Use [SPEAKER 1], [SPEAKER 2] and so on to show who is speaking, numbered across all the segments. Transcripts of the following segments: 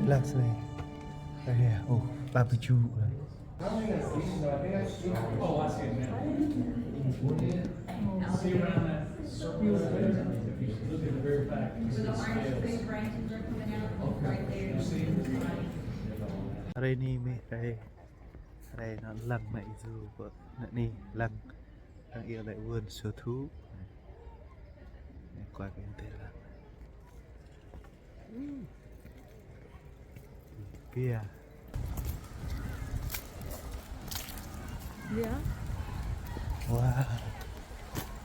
[SPEAKER 1] Last night. Right here. Oh, barbecue.
[SPEAKER 2] Oh, I see it now. See around that circle, look at the very back. You see the scales. You see?
[SPEAKER 1] Hari ni mi cái đây nó lần mày dù vợ nè lần đang yêu lại vườn sở thú qua cái tên là kia
[SPEAKER 3] Yeah.
[SPEAKER 1] wow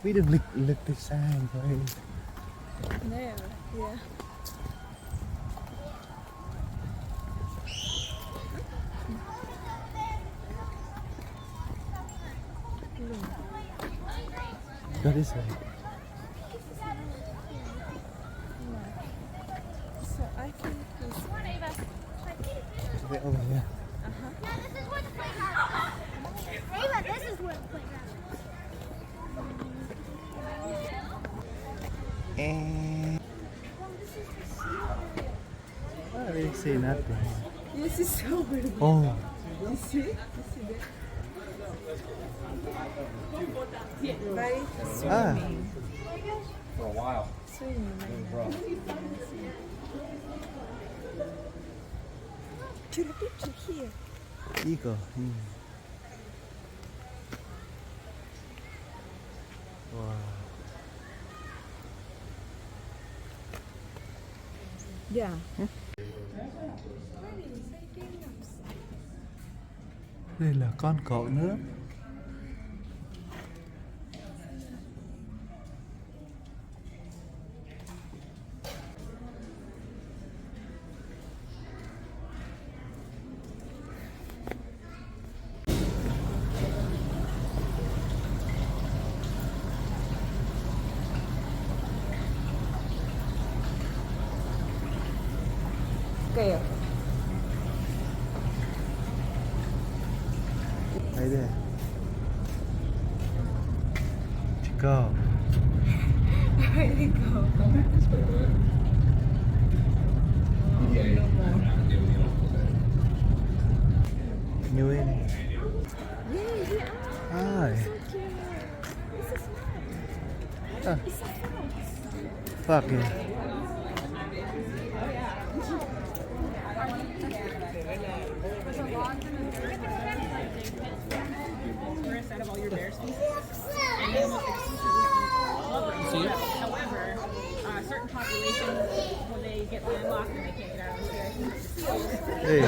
[SPEAKER 1] biết được lịch lực từ xa rồi
[SPEAKER 3] There. Yeah.
[SPEAKER 1] go this way
[SPEAKER 3] So I think this.
[SPEAKER 1] way over here
[SPEAKER 4] No, this is where the playground is. Ava, this is where the playground is.
[SPEAKER 1] and I didn't see nothing
[SPEAKER 3] Yes, it's so weird.
[SPEAKER 1] oh
[SPEAKER 3] You see? You see that? Right?
[SPEAKER 1] ah
[SPEAKER 3] Swimming.
[SPEAKER 2] For a while.
[SPEAKER 3] Swimming. To the picture here.
[SPEAKER 1] eagle wow
[SPEAKER 3] Yeah.
[SPEAKER 1] đây là con cậu nước
[SPEAKER 3] Kìa.
[SPEAKER 1] right there go
[SPEAKER 3] Where did it go?
[SPEAKER 1] new in
[SPEAKER 3] Yeah, yeah.
[SPEAKER 1] hi
[SPEAKER 3] So cute. This is nice.
[SPEAKER 1] ah,
[SPEAKER 3] It's a fox.
[SPEAKER 1] fuck yeah
[SPEAKER 5] Out of all your bear species, and they almost exclusively eat lovers. However, certain populations, when they get landlocked and they can't get out of the bear,
[SPEAKER 1] hey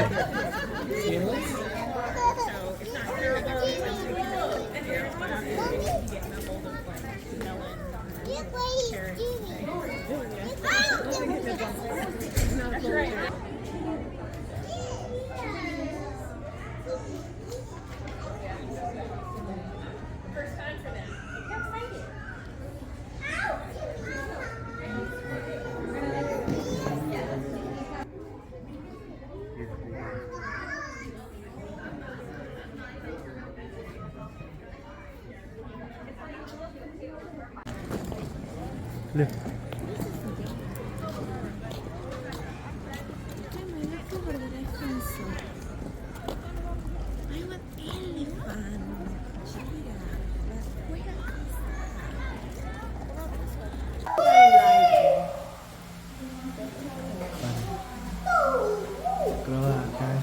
[SPEAKER 5] so it's not terrible. And bears get out there, they can get enough hold of like melon, carrots. That's right. First time for them. Yes, thank you.
[SPEAKER 1] look
[SPEAKER 3] Look over the fence. I want elephant.
[SPEAKER 1] keluar kan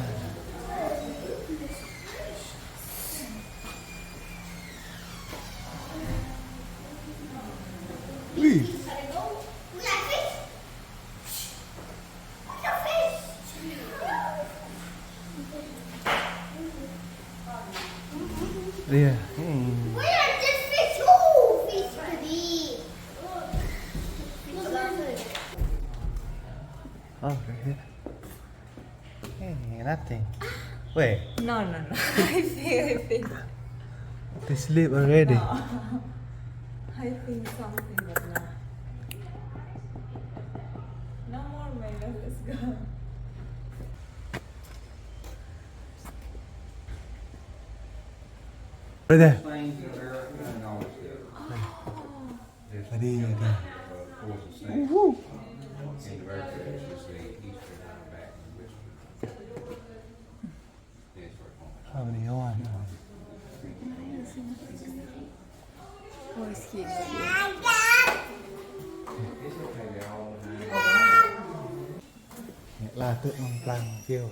[SPEAKER 1] Wih, iya.
[SPEAKER 4] Where is this fish? Oh, fish pretty.
[SPEAKER 1] Oh, right here. Hey, nothing. Wait,
[SPEAKER 3] No. I think.
[SPEAKER 1] they sleep already.
[SPEAKER 3] I think something, but no. No more, Mega. Let's go.
[SPEAKER 1] Right there.
[SPEAKER 6] Things in America and all this stuff. There's
[SPEAKER 1] Ready, ready.
[SPEAKER 6] poison snakes. In America, it's just the eastern back and western.
[SPEAKER 1] How many you want?
[SPEAKER 3] Oh, it's cute.
[SPEAKER 1] Là tự bằng plàng kêu.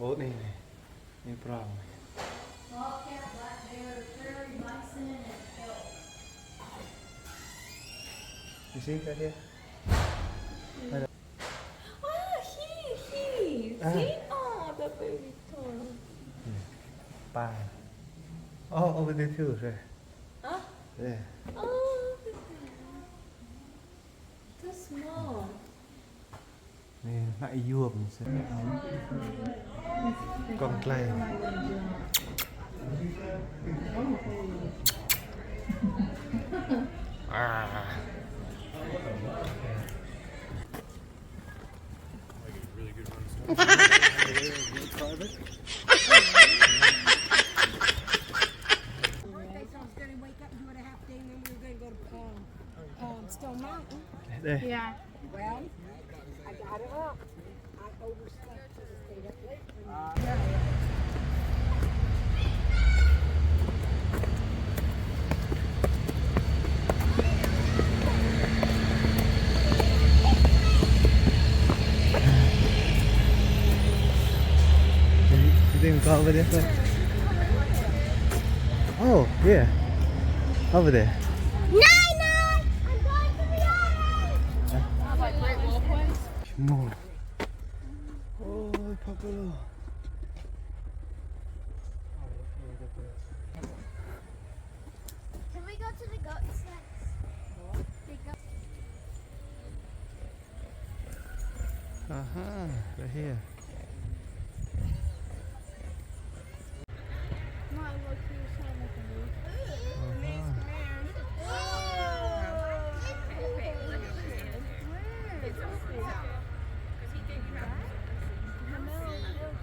[SPEAKER 1] Ố này này. Này plàng này. You see that here?
[SPEAKER 3] He.
[SPEAKER 1] Ah.
[SPEAKER 3] See? Oh, the baby toy.
[SPEAKER 1] Bye. Oh, over there too, right?
[SPEAKER 3] Huh?
[SPEAKER 1] There.
[SPEAKER 3] Oh, too small.
[SPEAKER 1] Nè, lại yuồm sẽ con play. À.
[SPEAKER 7] Stone Mountain.
[SPEAKER 1] Đây.
[SPEAKER 5] Yeah.
[SPEAKER 7] Well, I got it up. I overslept, so I stayed up late.
[SPEAKER 1] You think we'll go over this way? Oh, yeah. Over there.
[SPEAKER 4] Nine! I'm going to the island!
[SPEAKER 5] Like Great Wolf ones?
[SPEAKER 1] More. Oh, Papalo.
[SPEAKER 4] Can we go to the goats next? The goat.
[SPEAKER 1] Right here.
[SPEAKER 4] No, I look to the side of the roof.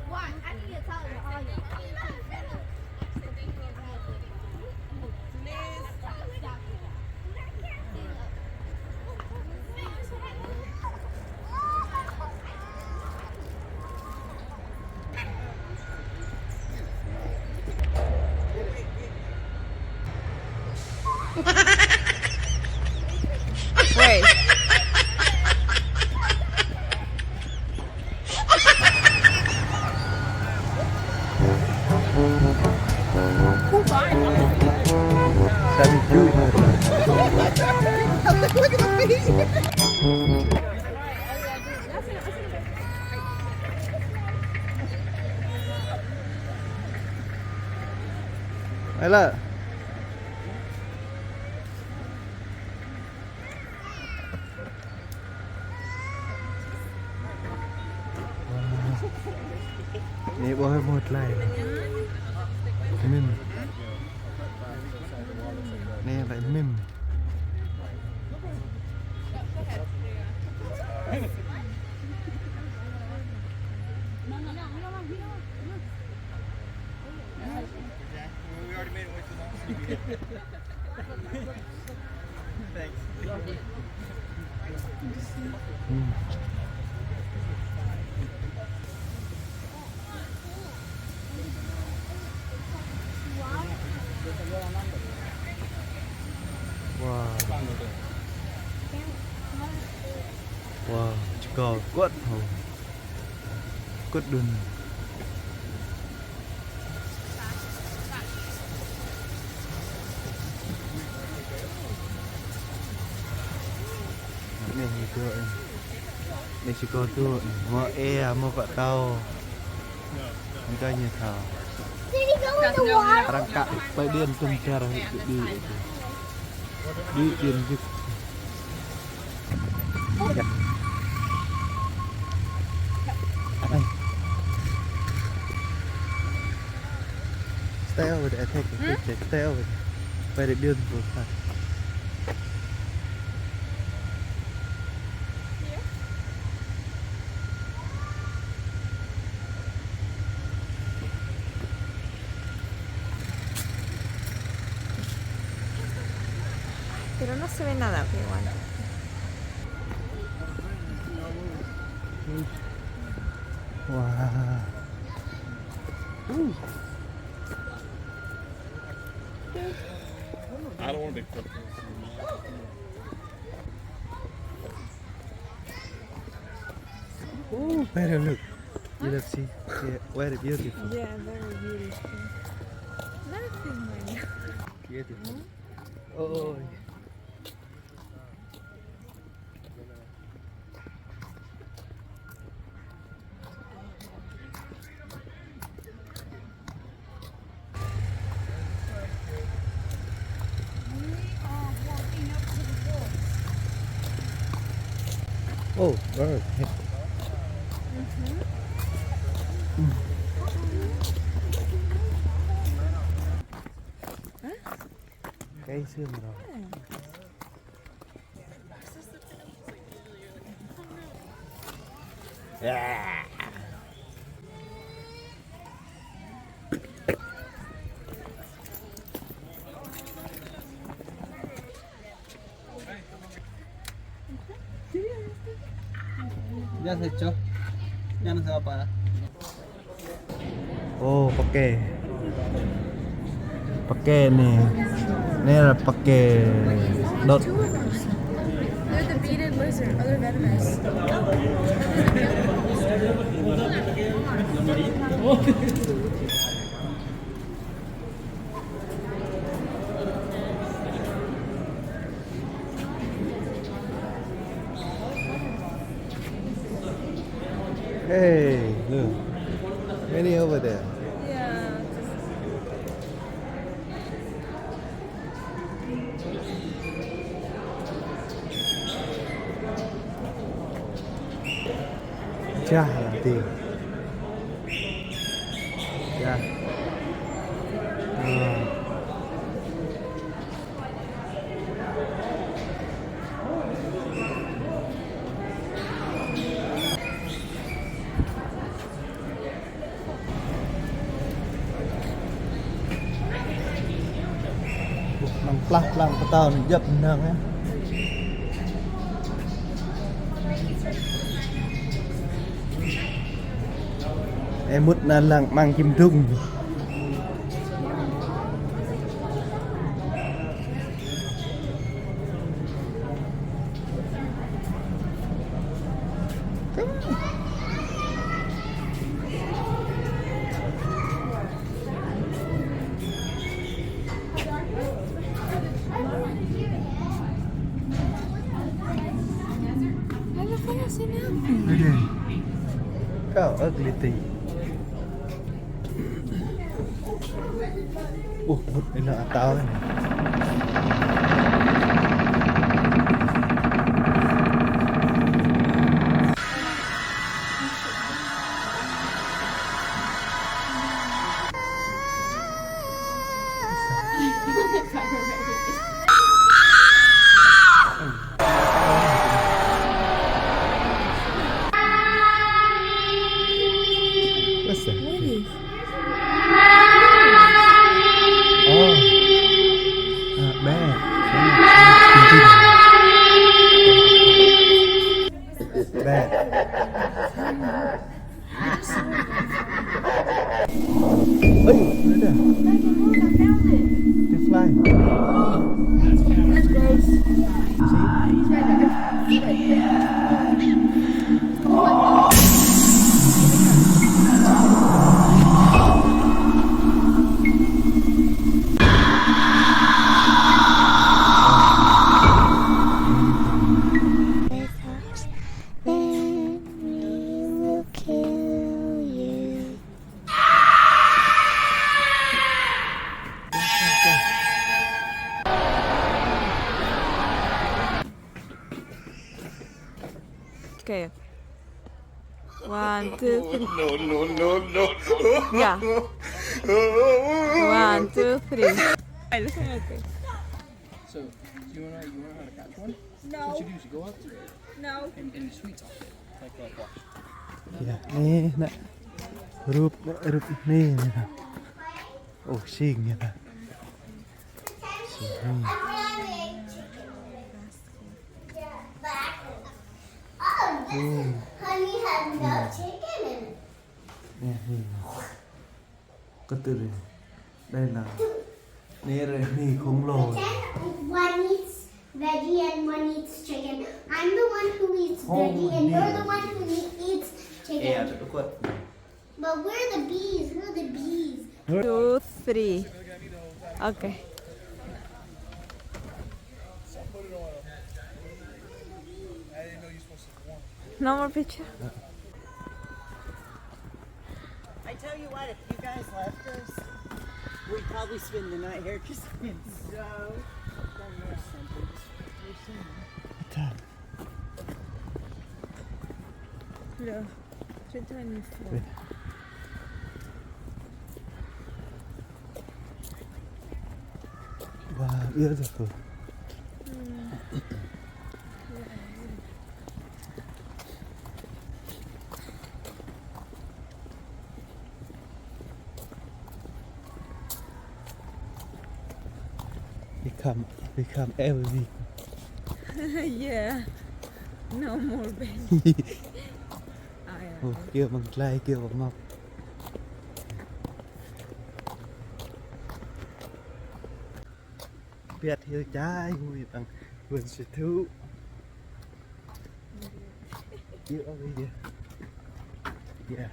[SPEAKER 4] Why? I need to tell you all
[SPEAKER 5] Wait.
[SPEAKER 1] Sabi do Ayla. Ini boleh buat lain. Mim. Ini like mim. Wow. Wow, juga kuat oh. Kuat dun. Ini itu. Ini juga tu. Mau mau pak tahu. Makanya tahu.
[SPEAKER 4] Did he go in the water?
[SPEAKER 1] Rangka padian tuncar di diin juga. Ya. Ay. Stay over there, take a picture. Stay over there. Very beautiful.
[SPEAKER 3] Pero no se ve nada, pero igual.
[SPEAKER 1] Wow.
[SPEAKER 2] I don't want to be cooked.
[SPEAKER 1] Oh, very look. You look, see, yeah, very beautiful.
[SPEAKER 3] Yeah, very beautiful. Nothing like
[SPEAKER 1] Beautiful. Oh. Oh, bird. Cây xương rồi. Yeah.
[SPEAKER 8] Ya se echó. Ya no se va a parar.
[SPEAKER 1] Oh, pakai. Pakai ni. Ni là pakai đốt.
[SPEAKER 3] They're the beaded lizard, other venomous.
[SPEAKER 1] Hey, look. Many over there.
[SPEAKER 3] Yeah.
[SPEAKER 1] Cha làm tiền. Cha. Nang pelah-pelah petau ni jap nang eh. Em mút là lăng mang kim trung. Kau ugly thing. Mút ini nak tahu ni. What's that? Oh. Bad. Bad. Ôi, đây nè. They fly.
[SPEAKER 3] Okay. 1, 2, 3.
[SPEAKER 6] No.
[SPEAKER 3] Yeah. 1, 2, 3.
[SPEAKER 8] So, you wanna how to catch one? No. What you do is you go up to it.
[SPEAKER 5] No.
[SPEAKER 8] And the sweets off it. Like watch.
[SPEAKER 1] Ya, ni nak rup ni. Oh, sing ya. Sing. có từ đây đây là nê reni khổng lồ.
[SPEAKER 4] One eats veggie and one eats chicken. I'm the one who eats veggie and you're the one who eats chicken. But we're the bees. We're the bees.
[SPEAKER 3] 2, 3. Okay. No more picture.
[SPEAKER 9] I tell you what, if you guys left us, we'd probably spend the night here because it's so
[SPEAKER 3] Look, 324.
[SPEAKER 1] Wow, beautiful. Become every week.
[SPEAKER 3] Yeah. No more baby.
[SPEAKER 1] Ồ, kêu bằng clay, kêu bằng mọc. Biết hiểu trái mùi bằng vườn sở thú. You over here. Yeah.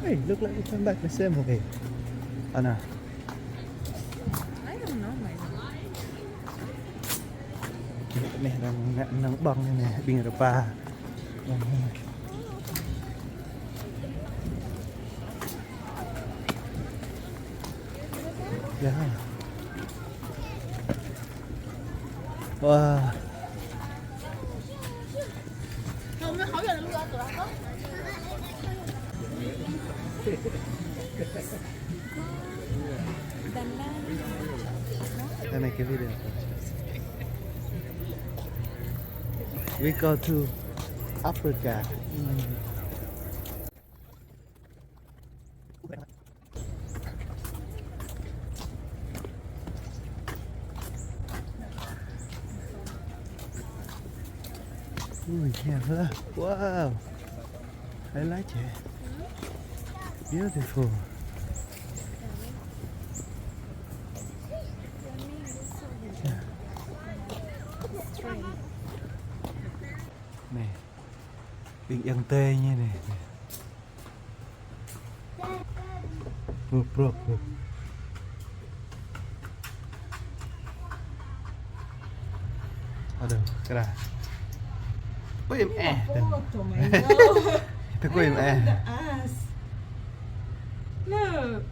[SPEAKER 1] Hey, look like we come back the same way. Anna.
[SPEAKER 3] I don't know my
[SPEAKER 1] Nè, đang băng nè, bình ở pa. Yeah. Wow. I make a video. We go to Africa. Yeah, wow, I like it. Beautiful. Nè, biển Yên Tê như này. Bro. Ở đâu? Cái này. Có em Tôi có em
[SPEAKER 3] Look.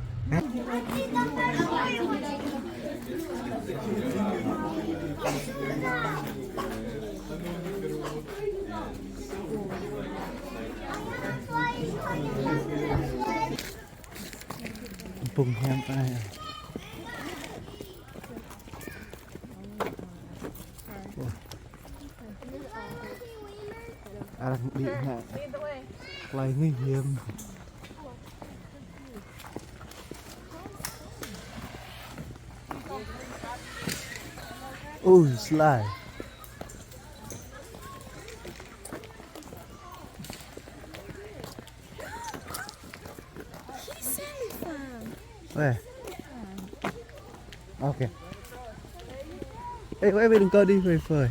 [SPEAKER 1] Bùng em ai. Đang bị nạn lại nguy hiểm. Oh, slide. Where? Okay. Hey, why we don't go đi về phơi?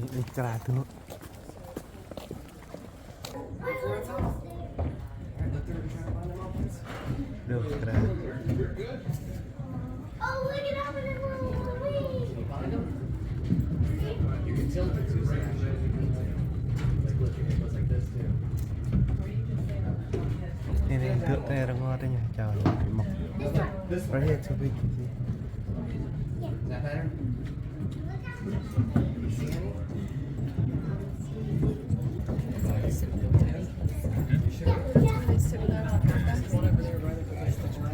[SPEAKER 1] Ini kerat tu. Duh, kerat.
[SPEAKER 4] Oh, look at how many wings.
[SPEAKER 2] You can tilt it too, so actually, like look, it goes like this too.
[SPEAKER 1] Ini untuk terang warnanya jauh lebih mau. Right here, so big. See?
[SPEAKER 2] Is that better? You see any? You sure? There's one over there right at the base of the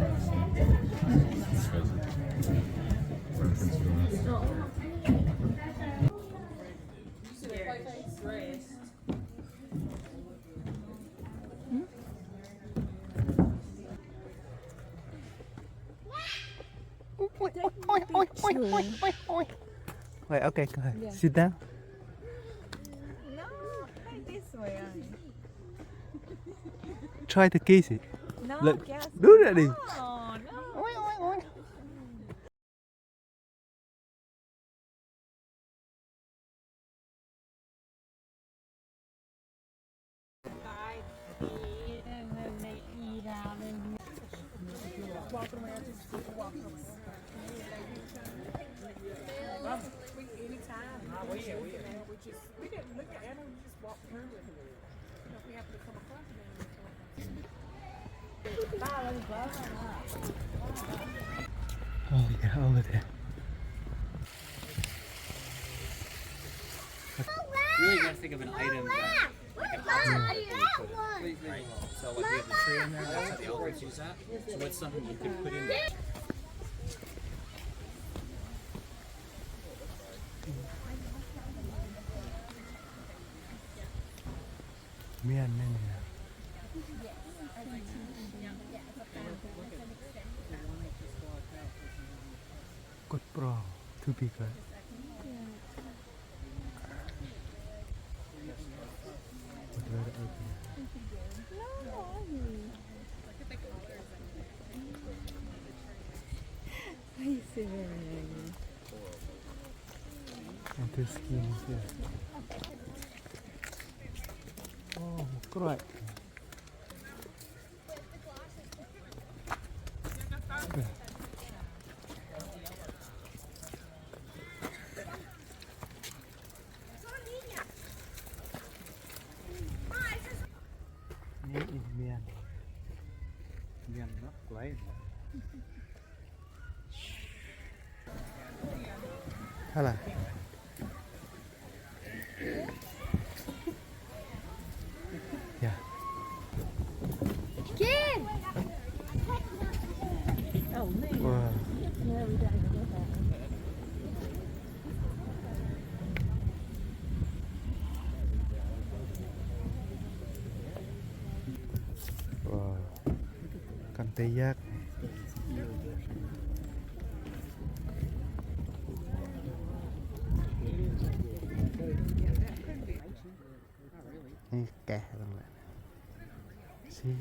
[SPEAKER 1] Wait, okay, go ahead. Sit down.
[SPEAKER 3] No, like this way.
[SPEAKER 1] Try to kiss it.
[SPEAKER 3] No,
[SPEAKER 1] Look,
[SPEAKER 3] yes.
[SPEAKER 1] do that.
[SPEAKER 3] No, no.
[SPEAKER 1] Oh yeah, over there.
[SPEAKER 8] Really gotta think of an item that right? So like we have the tree in there, that's how the elephants use that. So what's something you could put in there?
[SPEAKER 1] Mian nene. Good bro, too big, right? But very open. And the skin is here. Oh, great. Yeah. Ini Mian. Mian rất lấy. Hay là yeah.
[SPEAKER 4] Kid!
[SPEAKER 1] Wow. Wow. Kan teyak. Ini keh banget. See?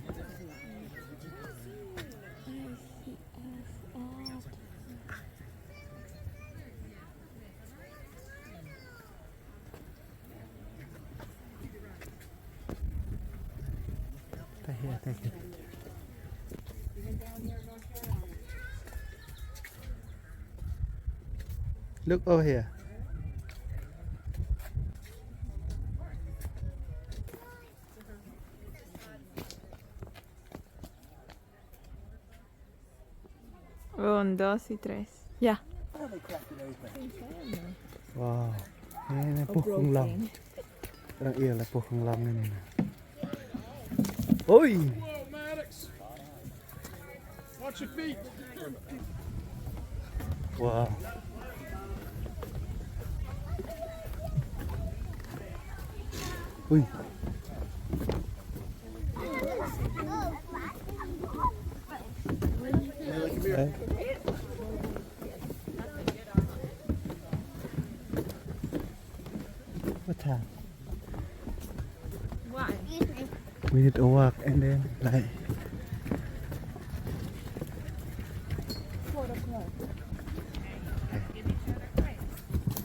[SPEAKER 1] Here, take it. Look over here.
[SPEAKER 3] Un, dos y tres. Ya.
[SPEAKER 1] Wow. Ini puh khủng long. Đang yêu là puh khủng long này. Ôi.
[SPEAKER 2] Watch your feet.
[SPEAKER 1] Wow. Ui. Đấy. What time?
[SPEAKER 3] Why?
[SPEAKER 1] We need to walk and then like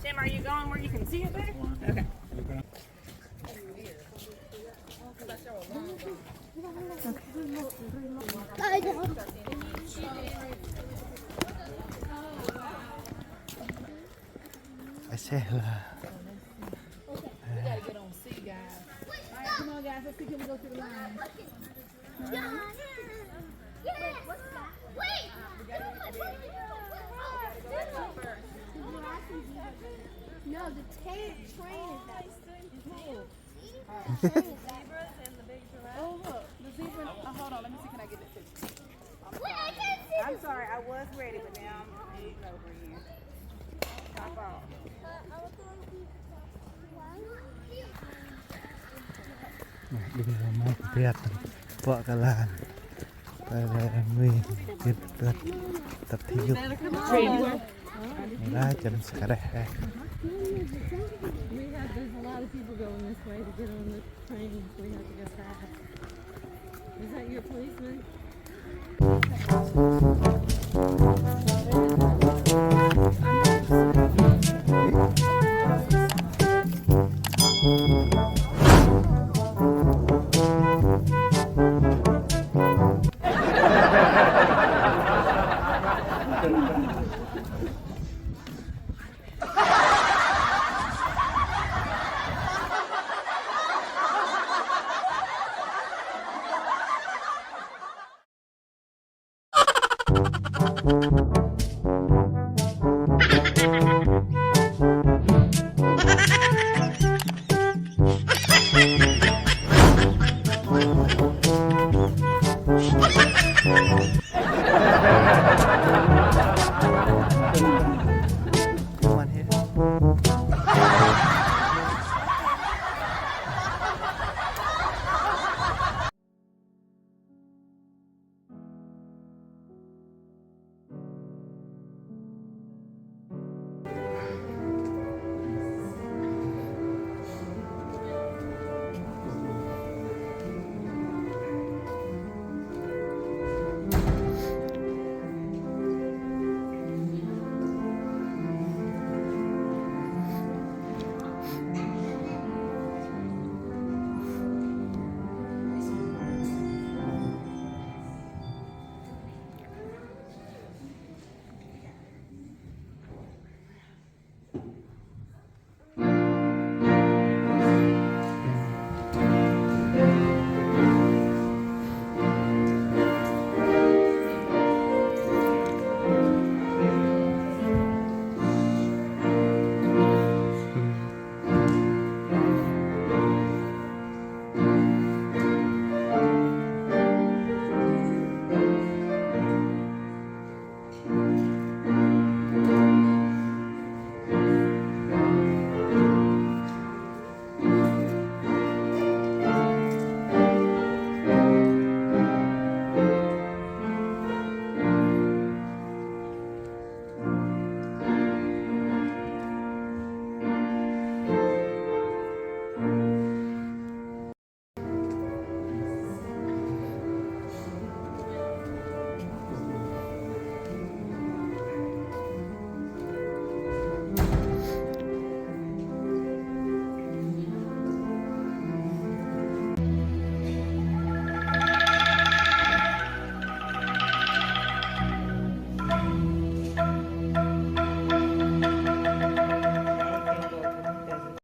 [SPEAKER 5] Tim, are you going where you can see it better? Okay.
[SPEAKER 4] I don't.
[SPEAKER 1] I say la.
[SPEAKER 5] We gotta get on C, guys. Alright, come on, guys. Let's see. Can we go through the line?
[SPEAKER 4] No, the train is nice.
[SPEAKER 5] Oh, look. The zebra. Hold on. Let me see. Can I get this picture?
[SPEAKER 4] Wait, I can't see.
[SPEAKER 5] I'm sorry. I was ready, but now I'm eating over here. My fault.
[SPEAKER 1] Bây giờ mới biết vợ cả làn và mình biết tập thể dục ra chân sẽ đẹp.
[SPEAKER 3] There's a lot of people going this way to get on the train. We have to go fast. Is that your policeman?
[SPEAKER 4] Thank you.